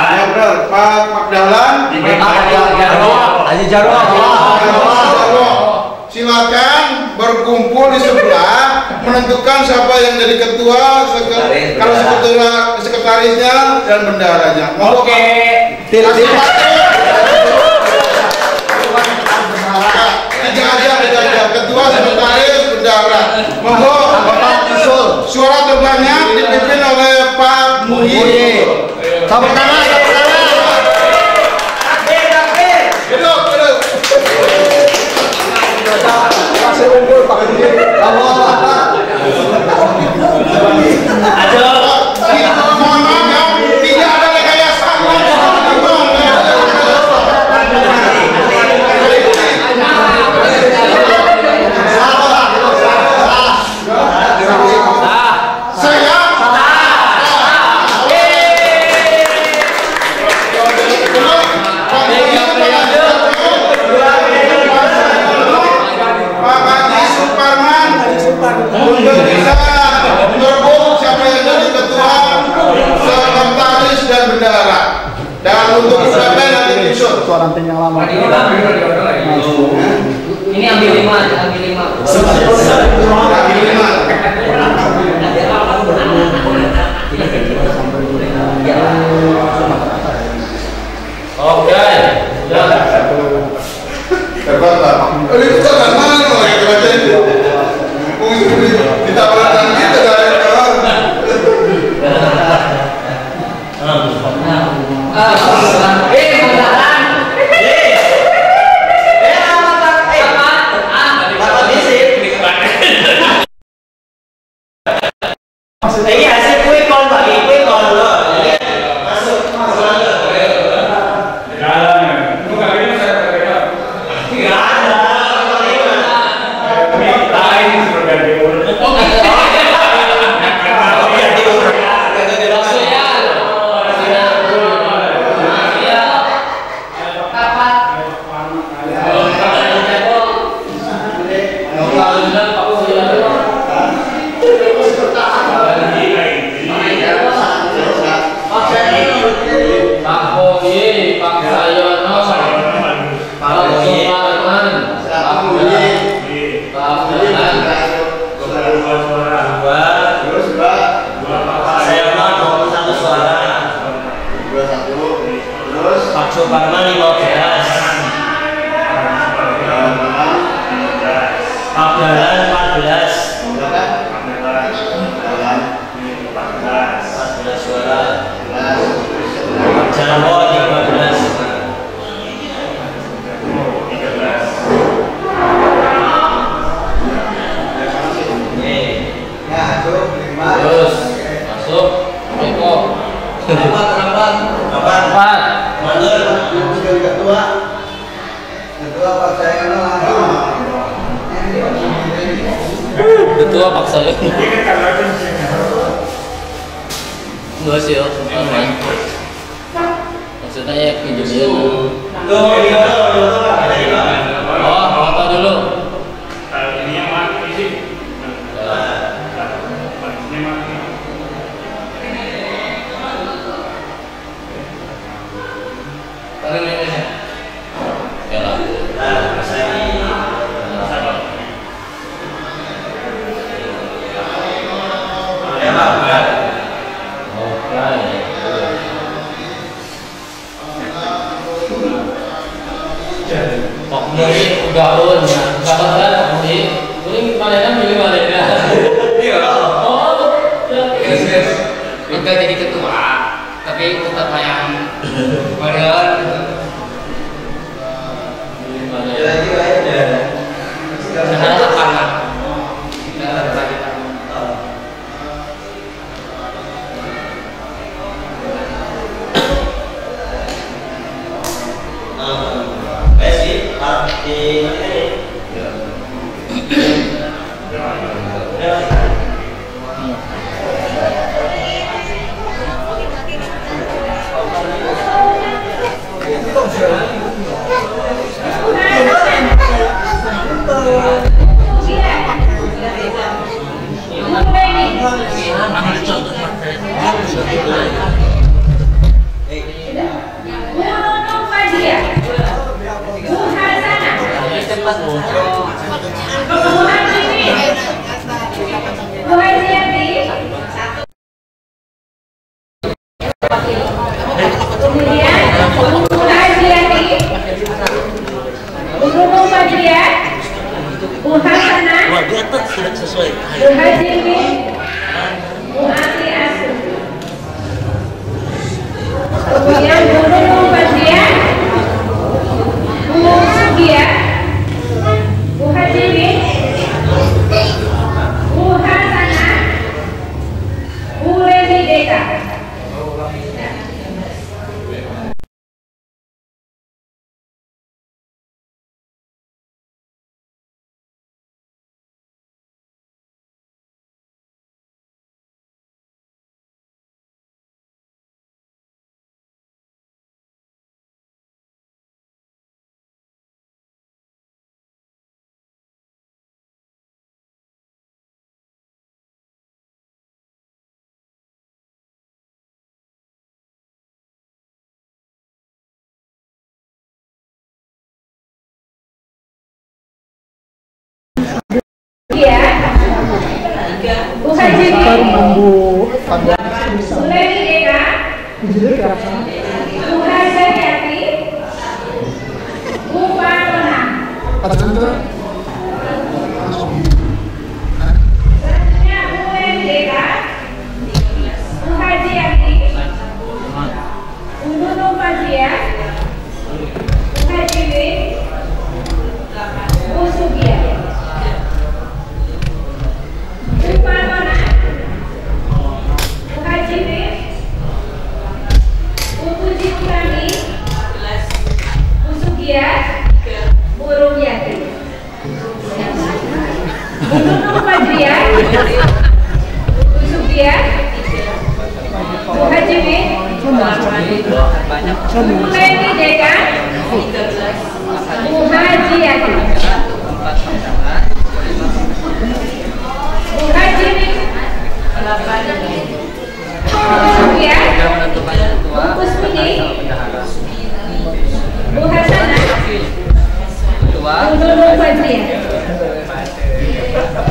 A: ya benar, Pak Dahlan,
C: Haji Jarwo.
A: silakan berkumpul di sebelah, menentukan siapa yang jadi ketua, kalau sekretarisnya dan bendaharanya.
C: Oke.
A: Kasih tiga aja, ketua, sekretaris, bendahara. Monggo, suara terbanyak dipimpin oleh Pak Muhyi.
F: Sama kanan, sama kanan.
A: Hidup.
F: Kasih unggul Pak Muhyi.
A: Mohon maaf ya, tidak ada rekayasa. Pak Haji Suparman untuk bisa berbuk siapa yang jadi ketua, sekretaris dan bendahara. Dan untuk siapa nanti disut.
F: Suara anting yang lama.
E: Ini ambil 5, ambil 5.
A: Kaki lima.
E: Oke.
A: Hebat lah. Ini kita kan mana lagi baca ini? Kita pernah kita dari
G: Ini hasil quick count Pak, quick count loh. Masuk.
E: Pak Muhyi, Pak Sayono, Pak Suparman, Pak Muhyi, Pak Dahlan.
G: Pak Suparman 15. Pak Dahlan 14. 14 suara. Pak Jarwo 15.
E: Terus masuk Eko.
F: Kenapa?
E: 4.
G: Mandur.
F: Ketua Pak Sayono.
E: Ketua Pak Sayono. Enggak sih, Suparman. Maksudnya kejadian.
G: Tuh, ini
E: Oh, foto dulu.
H: Ini yang mana sih?
E: Tarik ini. Ya lah. Kok dari gaun, gaun kan? Ini mana milih mana?
G: Iya.
E: Oh,
C: Udah jadi ketua, tapi tetap yang modern.
G: Ya lagi aja.
C: Ada lapangan.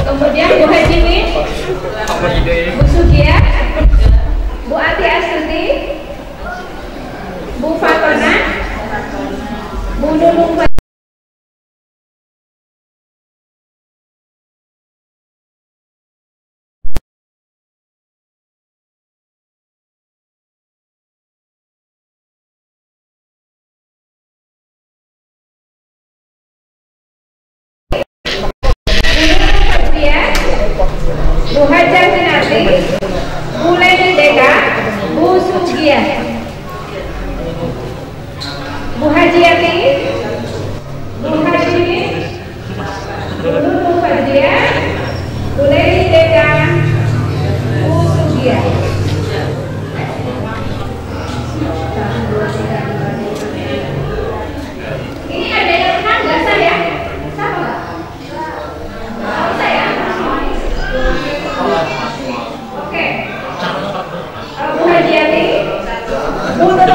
B: Kemudian Bu Hajimin, Bu Sugia, Bu Ati Astuti, Bu Fatona, Bu Nunung Bu Hajar Sinati, Bu Leni Deka, Bu Sugia, Bu Hajiati, Bu Hajimi, Bu Nunu Fardia, Bu Leni Deka, Bu Sugia. 1, 2, 3,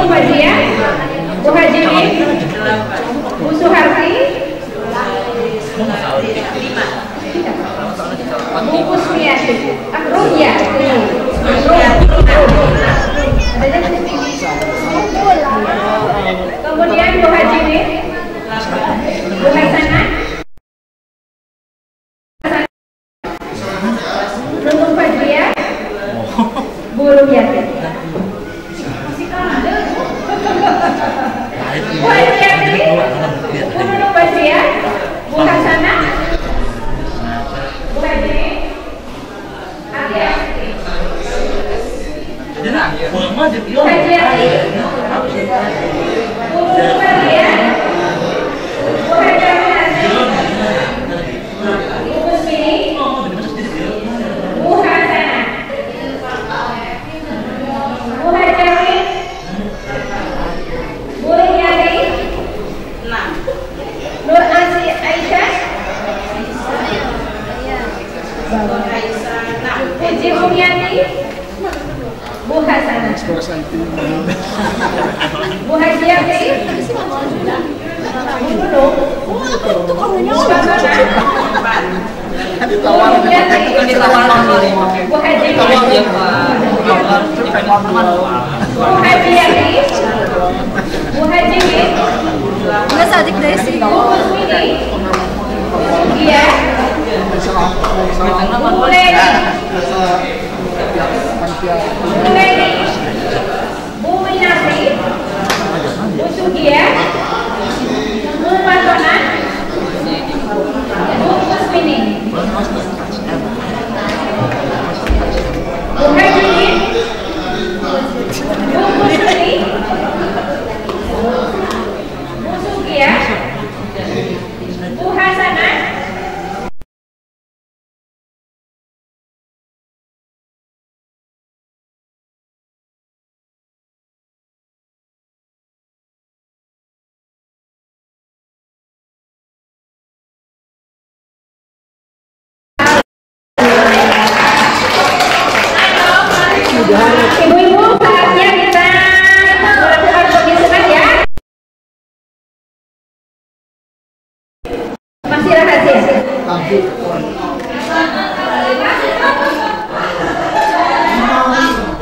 B: Nunung Fajia, Bu Hajimin, Bu Suharti, Bu Kusmiati, Ruhya, kemudian Bu Hajimin, Bu Hasanah, Nunung Fajia, Bu Ruhyati. Bu Hajiati, Bu Nunung Fajia, Bu Hasanah, Bu Hajimin, Ati-Ati, Bu Hajiati, Bu Nunung Fajia, Bu Hajiati, Bu Kusmini, Bu Hasanah, Bu Hajiati, Bu Ruhyati, Nur Aisyah, Puji Umyati, Bu Hasanah, Bu Hajiati, Bu Nunung, Bu Hasanah, Bu Umyati, Bu Hajimin, Bu Hajiati, Bu Hajimin,
I: Nggak sadik dari sini.
B: Bu Kusmini, Bu Sugia, Bu Leni, Bu Leni, Bu Winarti, Bu Sugia, Bu Patonan, Bu Kusmini, Bu Hajimin, Bu Kusmini, Bu Sugia, Bu Hasanah, ibu-ibu, saatnya kita melakukan pengisungan ya. Masih rahasia.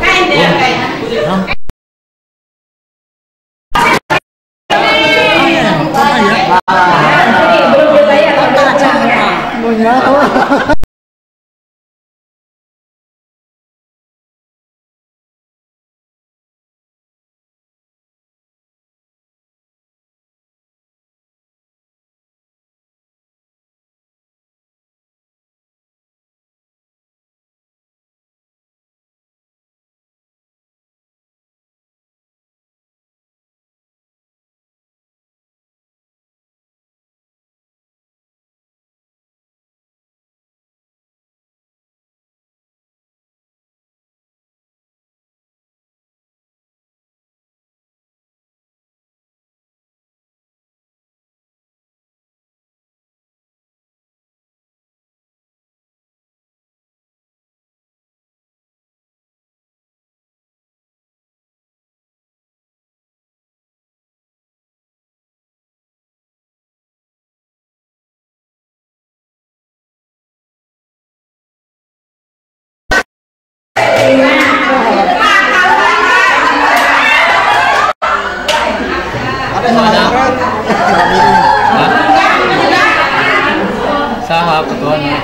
D: Kain deh, kain.
B: Belum dibayar kalau pulang ya.
E: Saha ketuanya.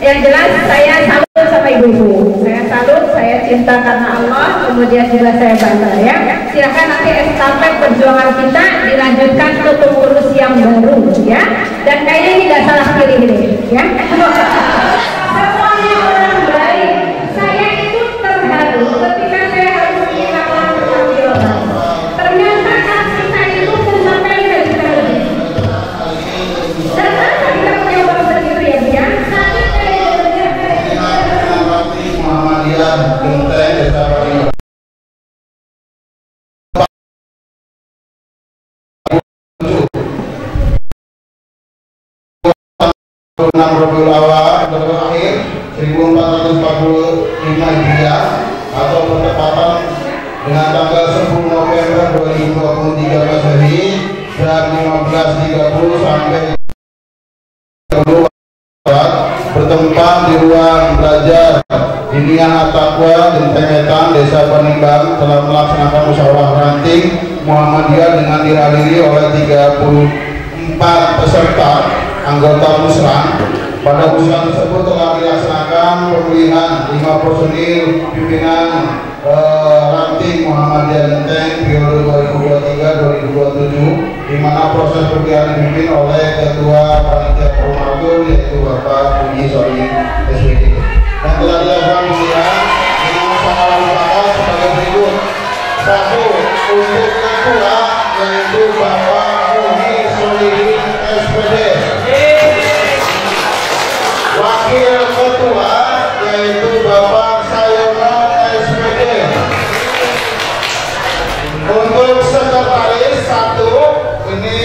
B: Yang jelas saya salut sama ibu-ibu. Saya salut, saya cinta karena Allah, kemudian juga saya bangga ya. Silakan nanti estafet perjuangan kita dilanjutkan ke pengurus yang baru ya. Dan kayaknya ini nggak salah pilih ini ya. Semuanya orang baik. Saya itu terharu ketika saya harus melakukan pertanggung-jawaban. Ternyata kasih saya itu mencapai lebih. Dan kita punya
A: 6 Rabiul Awal terakhir 1445 Hijriah atau bertepatan dengan tanggal 10 November 2023 Masehi jam 15.30 sampai 30 bertempat di ruang belajar Bimbingan At-Taqwa Dentengetan Desa Panimbang telah melaksanakan musyawarah ranting Muhammadiyah dengan dihadiri oleh 34 peserta anggota musran. Pada musran tersebut telah dilaksanakan pemilihan 5 personil pimpinan ranting Muhammadiyah Denteng periode 2023-2027, di mana proses pemilihan dipimpin oleh Ketua Panitia Promotor yaitu Bapak Puji Solim SPD. Dan telah dilakukan pemilihan dengan musyawarah mufakat sebagai berikut. 1. Untuk Ketua yaitu Bapak Puji Solim SPD. Wakil Ketua yaitu Bapak Sayono SPD. Untuk sekretaris 1 ini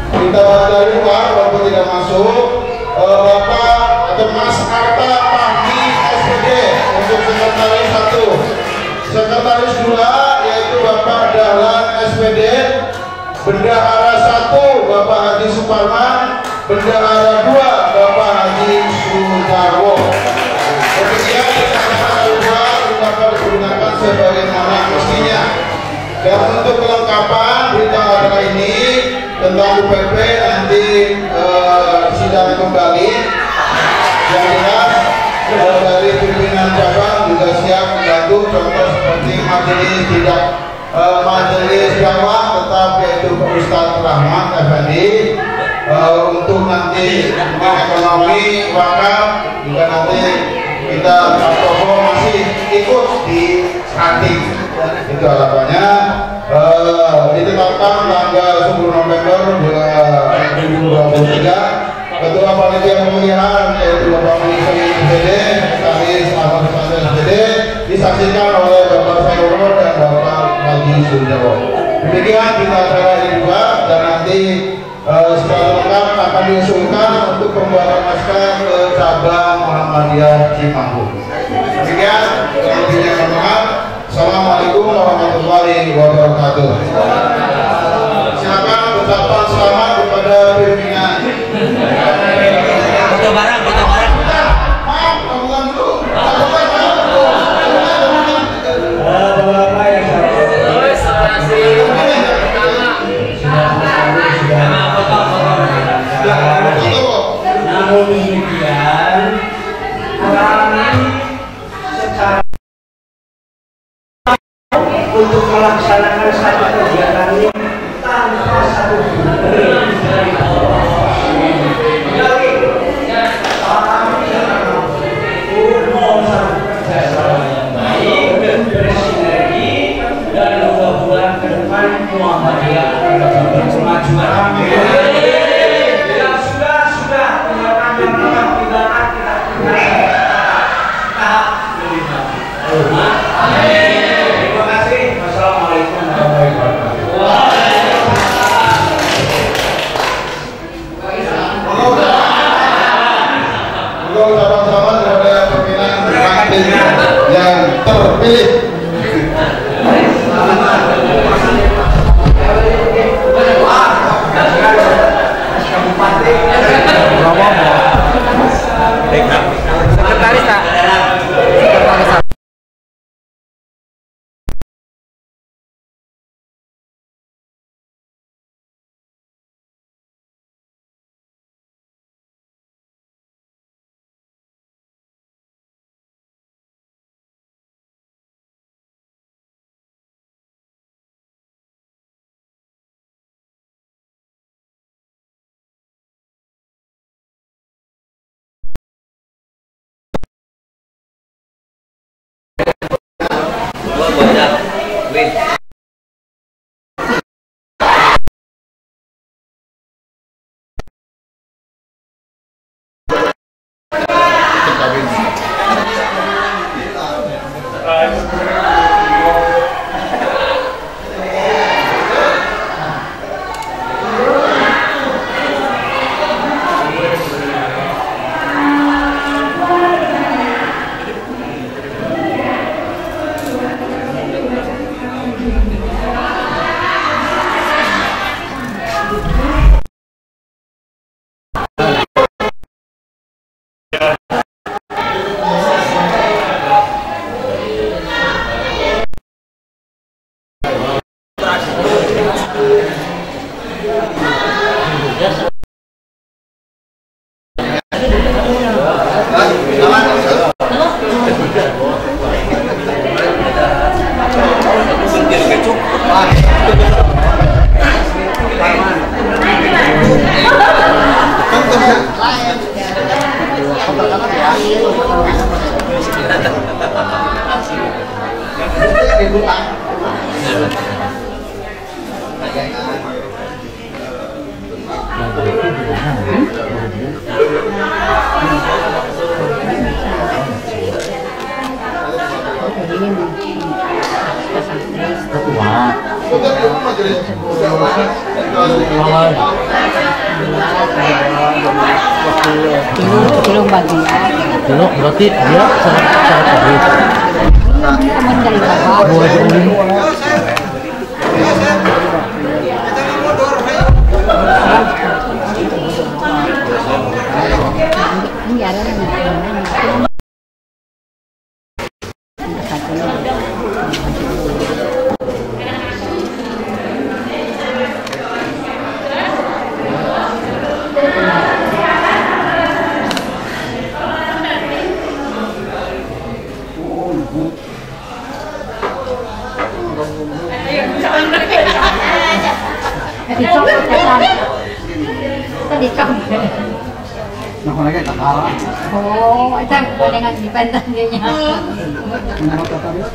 A: kita dari luar walaupun tidak masuk, Bapak atau Mas Arta Pahmi SPD untuk sekretaris 1. Sekretaris 2 yaitu Bapak Dahlan SPD. Bendahara 1 Bapak Haji Suparman. Bendahara 2 Bapak Haji Sudarwo. Kemudian bendahara 2 dapat digunakan sebagaimana mestinya. Dan untuk kelengkapan berita acara ini tentang UPP nanti sidang kembali. Yang jelas dari pimpinan cabang juga siap membantu, contoh seperti majelis tidak majelis dakwah tetap yaitu Pak Ustadz Rahmat Effendi. Untuk nanti ekonomi wakaf juga nanti kita Pak masih ikut di ranting. Itu harapannya. Ditetapkan tanggal 10 November 2023. Ketua Panitia Pemilihan yaitu Bapak Ministeri SPD, Sekretaris Ahmad Sandi SPD disaksikan oleh Bapak Sayono dan Bapak Haji Sudarwo. Demikian kita acara ini juga, dan nanti secara lengkap akan diusulkan untuk pembuatan naskah ke cabang Muhammadiyah Cimanggu. Demikian, lebihnya mohon maaf. Assalamualaikum warahmatullahi wabarakatuh. Silakan ucapan selamat kepada pimpinan.
G: Foto bareng.
A: Maaf, kamuan dulu.
C: Namun demikian, kami secara untuk melaksanakan satu kegiatan ini tanpa satu dari kerjasama yang baik, bersinergi, dan mudah-mudahan ke depan Muhammadiyah akan berkemajuan. Yang sudah tindakan kita tahap lebih maju. Terima kasih. Wassalamualaikum warahmatullahi wabarakatuh.
A: Ucapan selamat kepada pimpinan ranting yang terpilih.
G: Sekretaris tak?
B: Belum bagian.
J: Belum, berarti dia sangat baik.
B: Teman dari bapak. Ini ada yang
F: Nah, lagi tak kalah.
B: Oh, itu dengan dipentannya.
F: Menurut kata dia,